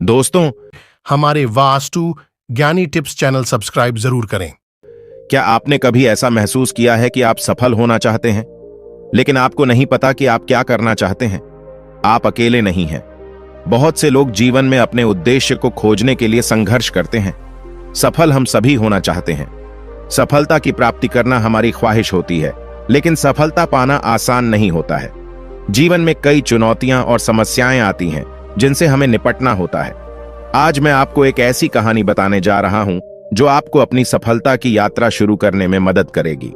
दोस्तों, हमारे वास्तु ज्ञानी टिप्स चैनल सब्सक्राइब जरूर करें। क्या आपने कभी ऐसा महसूस किया है कि आप सफल होना चाहते हैं, लेकिन आपको नहीं पता कि आप क्या करना चाहते हैं? आप अकेले नहीं हैं। बहुत से लोग जीवन में अपने उद्देश्य को खोजने के लिए संघर्ष करते हैं। सफल हम सभी होना चाहते हैं। सफलता की प्राप्ति करना हमारी ख्वाहिश होती है, लेकिन सफलता पाना आसान नहीं होता है। जीवन में कई चुनौतियां और समस्याएं आती हैं जिनसे हमें निपटना होता है। आज मैं आपको एक ऐसी कहानी बताने जा रहा हूं जो आपको अपनी सफलता की यात्रा शुरू करने में मदद करेगी।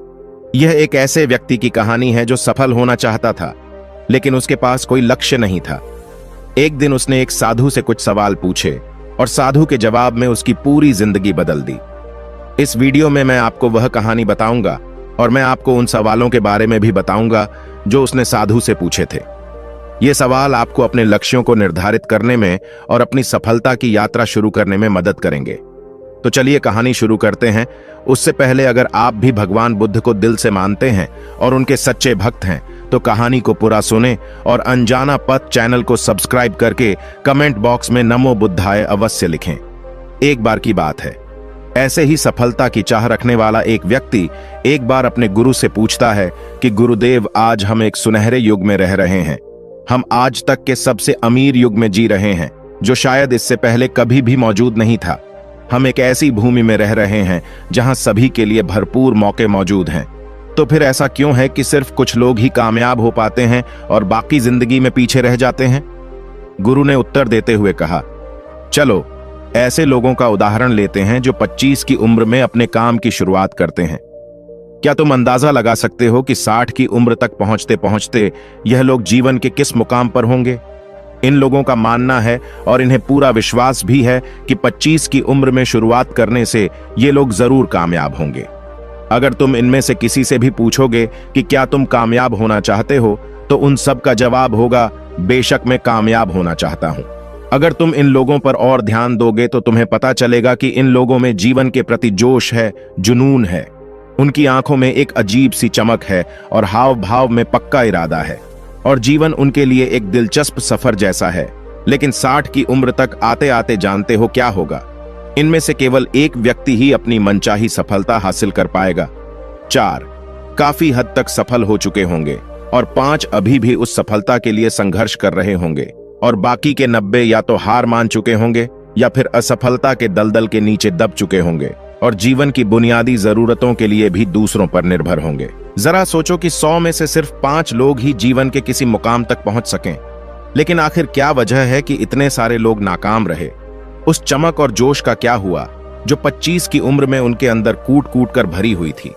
यह एक ऐसे व्यक्ति की कहानी है जो सफल होना चाहता था, लेकिन उसके पास कोई लक्ष्य नहीं था। एक दिन उसने एक साधु से कुछ सवाल पूछे और साधु के जवाब में उसकी पूरी जिंदगी बदल दी। इस वीडियो में मैं आपको वह कहानी बताऊंगा और मैं आपको उन सवालों के बारे में भी बताऊंगा जो उसने साधु से पूछे थे। ये सवाल आपको अपने लक्ष्यों को निर्धारित करने में और अपनी सफलता की यात्रा शुरू करने में मदद करेंगे। तो चलिए कहानी शुरू करते हैं। उससे पहले अगर आप भी भगवान बुद्ध को दिल से मानते हैं और उनके सच्चे भक्त हैं, तो कहानी को पूरा सुने और अनजाना पथ चैनल को सब्सक्राइब करके कमेंट बॉक्स में नमो बुद्धाय अवश्य लिखें। एक बार की बात है, ऐसे ही सफलता की चाह रखने वाला एक व्यक्ति एक बार अपने गुरु से पूछता है कि गुरुदेव, आज हम एक सुनहरे युग में रह रहे हैं। हम आज तक के सबसे अमीर युग में जी रहे हैं, जो शायद इससे पहले कभी भी मौजूद नहीं था। हम एक ऐसी भूमि में रह रहे हैं जहां सभी के लिए भरपूर मौके मौजूद हैं। तो फिर ऐसा क्यों है कि सिर्फ कुछ लोग ही कामयाब हो पाते हैं और बाकी जिंदगी में पीछे रह जाते हैं? गुरु ने उत्तर देते हुए कहा, चलो ऐसे लोगों का उदाहरण लेते हैं जो 25 की उम्र में अपने काम की शुरुआत करते हैं। क्या तुम अंदाजा लगा सकते हो कि 60 की उम्र तक पहुंचते पहुंचते यह लोग जीवन के किस मुकाम पर होंगे? इन लोगों का मानना है और इन्हें पूरा विश्वास भी है कि 25 की उम्र में शुरुआत करने से ये लोग जरूर कामयाब होंगे। अगर तुम इनमें से किसी से भी पूछोगे कि क्या तुम कामयाब होना चाहते हो, तो उन सब का जवाब होगा, बेशक मैं कामयाब होना चाहता हूं। अगर तुम इन लोगों पर और ध्यान दोगे तो तुम्हें पता चलेगा कि इन लोगों में जीवन के प्रति जोश है, जुनून है। उनकी आंखों में एक अजीब सी चमक है और हाव भाव में पक्का इरादा है, और जीवन उनके लिए एक दिलचस्प सफर जैसा है। लेकिन 60 की उम्र तक आते आते जानते हो क्या होगा? इनमें से केवल एक व्यक्ति ही अपनी मनचाही सफलता हासिल कर पाएगा। 4 काफी हद तक सफल हो चुके होंगे और 5 अभी भी उस सफलता के लिए संघर्ष कर रहे होंगे, और बाकी के 90 या तो हार मान चुके होंगे या फिर असफलता के दलदल के नीचे दब चुके होंगे और जीवन की बुनियादी जरूरतों के लिए भी दूसरों पर निर्भर होंगे। जरा सोचो कि 100 में से सिर्फ 5 लोग ही जीवन के किसी मुकाम तक पहुंच सकें। लेकिन आखिर क्या वजह है कि इतने सारे लोग नाकाम रहे? उस चमक और जोश का क्या हुआ जो 25 की उम्र में उनके अंदर कूट कूट कर भरी हुई थी?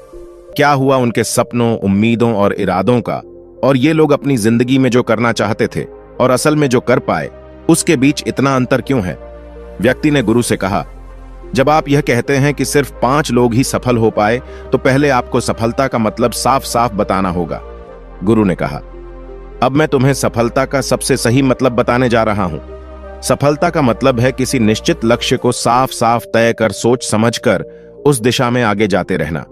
क्या हुआ उनके सपनों, उम्मीदों और इरादों का? और ये लोग अपनी जिंदगी में जो करना चाहते थे और असल में जो कर पाए, उसके बीच इतना अंतर क्यों है? व्यक्ति ने गुरु से कहा, जब आप यह कहते हैं कि सिर्फ 5 लोग ही सफल हो पाए, तो पहले आपको सफलता का मतलब साफ साफ बताना होगा। गुरु ने कहा, अब मैं तुम्हें सफलता का सबसे सही मतलब बताने जा रहा हूं। सफलता का मतलब है किसी निश्चित लक्ष्य को साफ साफ तय कर, सोच समझकर उस दिशा में आगे जाते रहना।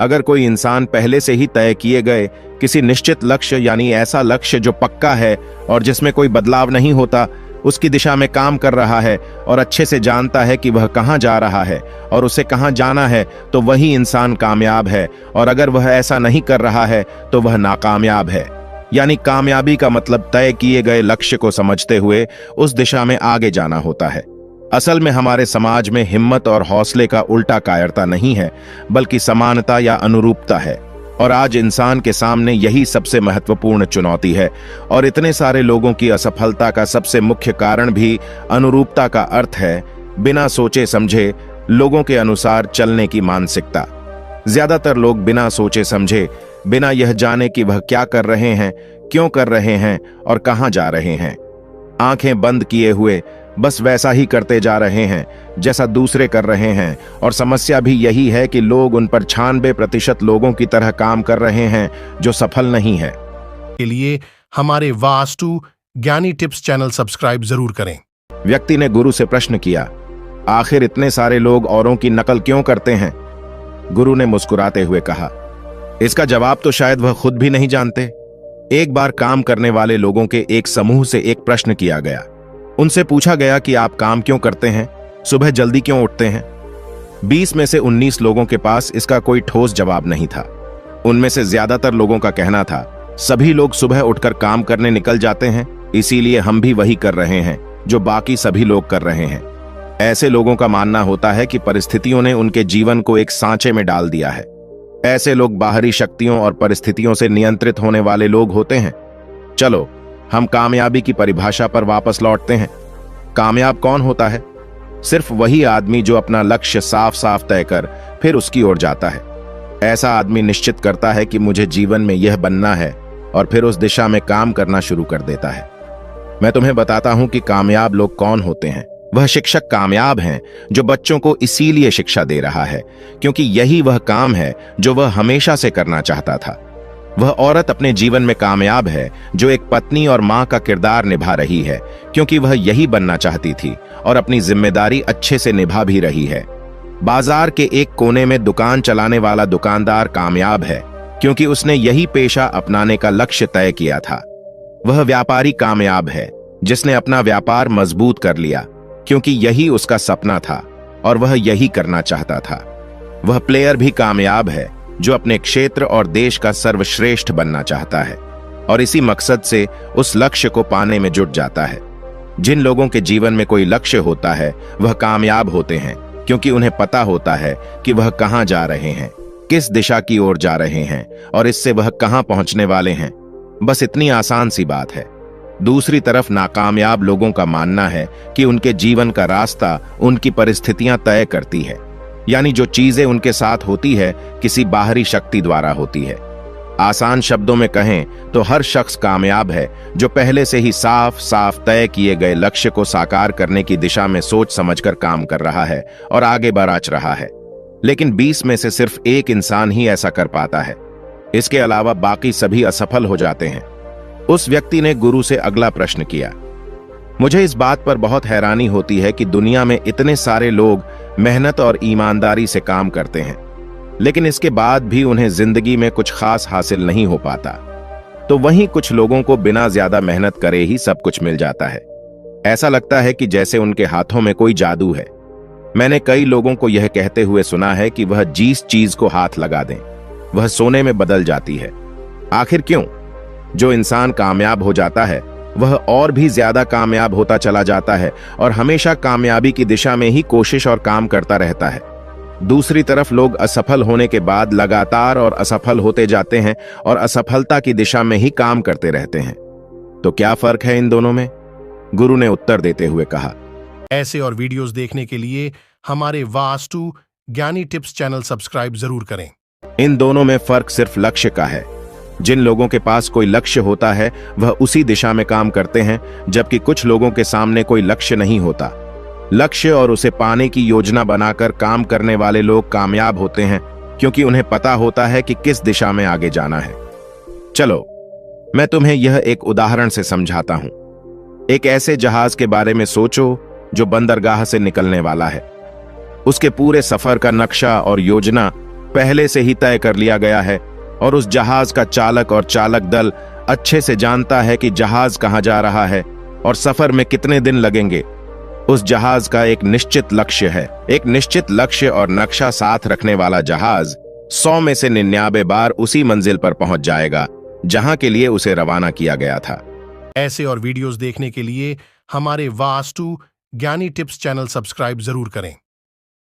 अगर कोई इंसान पहले से ही तय किए गए किसी निश्चित लक्ष्य, यानी ऐसा लक्ष्य जो पक्का है और जिसमें कोई बदलाव नहीं होता, उसकी दिशा में काम कर रहा है और अच्छे से जानता है कि वह कहां जा रहा है और उसे कहां जाना है, तो वही इंसान कामयाब है। और अगर वह ऐसा नहीं कर रहा है तो वह नाकामयाब है। यानी कामयाबी का मतलब तय किए गए लक्ष्य को समझते हुए उस दिशा में आगे जाना होता है। असल में हमारे समाज में हिम्मत और हौसले का उल्टा कायरता नहीं है, बल्कि समानता या अनुरूपता है। और आज इंसान के सामने यही सबसे महत्वपूर्ण चुनौती है, और इतने सारे लोगों की असफलता का सबसे मुख्य कारण भी अनुरूपता का अर्थ है बिना सोचे समझे लोगों के अनुसार चलने की मानसिकता। ज्यादातर लोग बिना सोचे समझे, बिना यह जाने कि वह क्या कर रहे हैं, क्यों कर रहे हैं और कहां जा रहे हैं, आंखें बंद किए हुए बस वैसा ही करते जा रहे हैं जैसा दूसरे कर रहे हैं। और समस्या भी यही है कि लोग उन पर 96% लोगों की तरह काम कर रहे हैं जो सफल नहीं है। के लिए हमारे वास्तु ज्ञानी टिप्स चैनल सब्सक्राइब जरूर करें। व्यक्ति ने गुरु से प्रश्न किया, आखिर इतने सारे लोग औरों की नकल क्यों करते हैं? गुरु ने मुस्कुराते हुए कहा, इसका जवाब तो शायद वह खुद भी नहीं जानते। एक बार काम करने वाले लोगों के एक समूह से एक प्रश्न किया गया। उनसे पूछा गया कि आप काम क्यों करते हैं, सुबह जल्दी क्यों उठते हैं। 20 में से 19 लोगों के पास इसका कोई ठोस जवाब नहीं था। उनमें से ज्यादातर लोगों का कहना था, सभी लोग सुबह उठकर काम करने निकल जाते हैं, इसीलिए हम भी वही कर रहे हैं जो बाकी सभी लोग कर रहे हैं। ऐसे लोगों का मानना होता है कि परिस्थितियों ने उनके जीवन को एक सांचे में डाल दिया है। ऐसे लोग बाहरी शक्तियों और परिस्थितियों से नियंत्रित होने वाले लोग होते हैं। चलो हम कामयाबी की परिभाषा पर वापस लौटते हैं। कामयाब कौन होता है? सिर्फ वही आदमी जो अपना लक्ष्य साफ साफ तय कर फिर उसकी ओर जाता है। ऐसा आदमी निश्चित करता है कि मुझे जीवन में यह बनना है और फिर उस दिशा में काम करना शुरू कर देता है। मैं तुम्हें बताता हूं कि कामयाब लोग कौन होते हैं। वह शिक्षक कामयाब हैं जो बच्चों को इसीलिए शिक्षा दे रहा है क्योंकि यही वह काम है जो वह हमेशा से करना चाहता था। वह औरत अपने जीवन में कामयाब है जो एक पत्नी और मां का किरदार निभा रही है क्योंकि वह यही बनना चाहती थी और अपनी जिम्मेदारी अच्छे से निभा भी रही है। बाजार के एक कोने में दुकान चलाने वाला दुकानदार कामयाब है क्योंकि उसने यही पेशा अपनाने का लक्ष्य तय किया था। वह व्यापारी कामयाब है जिसने अपना व्यापार मजबूत कर लिया क्योंकि यही उसका सपना था और वह यही करना चाहता था। वह प्लेयर भी कामयाब है जो अपने क्षेत्र और देश का सर्वश्रेष्ठ बनना चाहता है और इसी मकसद से उस लक्ष्य को पाने में जुट जाता है। जिन लोगों के जीवन में कोई लक्ष्य होता है वह कामयाब होते हैं क्योंकि उन्हें पता होता है कि वह कहां जा रहे हैं, किस दिशा की ओर जा रहे हैं और इससे वह कहां पहुंचने वाले हैं। बस इतनी आसान सी बात है। दूसरी तरफ नाकामयाब लोगों का मानना है कि उनके जीवन का रास्ता उनकी परिस्थितियां तय करती है, यानी जो चीजें उनके साथ होती है किसी बाहरी शक्ति द्वारा होती है। आसान शब्दों में कहें तो हर शख्स कामयाब है जो पहले से ही साफ साफ तय किए गए लक्ष्य को साकार करने की दिशा में सोच समझकर काम कर रहा है और आगे बढ़ रहा है। लेकिन 20 में से सिर्फ एक इंसान ही ऐसा कर पाता है। इसके अलावा बाकी सभी असफल हो जाते हैं। उस व्यक्ति ने गुरु से अगला प्रश्न किया, मुझे इस बात पर बहुत हैरानी होती है कि दुनिया में इतने सारे लोग मेहनत और ईमानदारी से काम करते हैं, लेकिन इसके बाद भी उन्हें जिंदगी में कुछ खास हासिल नहीं हो पाता। तो वहीं कुछ लोगों को बिना ज्यादा मेहनत करे ही सब कुछ मिल जाता है। ऐसा लगता है कि जैसे उनके हाथों में कोई जादू है। मैंने कई लोगों को यह कहते हुए सुना है कि वह जिस चीज को हाथ लगा दें वह सोने में बदल जाती है। आखिर क्यों? जो इंसान कामयाब हो जाता है वह और भी ज्यादा कामयाब होता चला जाता है और हमेशा कामयाबी की दिशा में ही कोशिश और काम करता रहता है। दूसरी तरफ लोग असफल होने के बाद लगातार और असफल होते जाते हैं और असफलता की दिशा में ही काम करते रहते हैं। तो क्या फर्क है इन दोनों में? गुरु ने उत्तर देते हुए कहा, ऐसे और वीडियोस देखने के लिए हमारे वास्तु ज्ञानी टिप्स चैनल सब्सक्राइब जरूर करें। इन दोनों में फर्क सिर्फ लक्ष्य का है। जिन लोगों के पास कोई लक्ष्य होता है वह उसी दिशा में काम करते हैं, जबकि कुछ लोगों के सामने कोई लक्ष्य नहीं होता। लक्ष्य और उसे पाने की योजना बनाकर काम करने वाले लोग कामयाब होते हैं क्योंकि उन्हें पता होता है कि किस दिशा में आगे जाना है। चलो मैं तुम्हें यह एक उदाहरण से समझाता हूं। एक ऐसे जहाज के बारे में सोचो जो बंदरगाह से निकलने वाला है। उसके पूरे सफर का नक्शा और योजना पहले से ही तय कर लिया गया है और उस जहाज का चालक और चालक दल अच्छे से जानता है कि जहाज कहां जा रहा है और सफर में कितने दिन लगेंगे। उस जहाज का एक निश्चित लक्ष्य है। एक निश्चित लक्ष्य और नक्शा साथ रखने वाला जहाज 100 में से 99 बार उसी मंजिल पर पहुंच जाएगा जहां के लिए उसे रवाना किया गया था। ऐसे और वीडियोस देखने के लिए हमारे वास्तु ज्ञानी टिप्स चैनल सब्सक्राइब जरूर करें।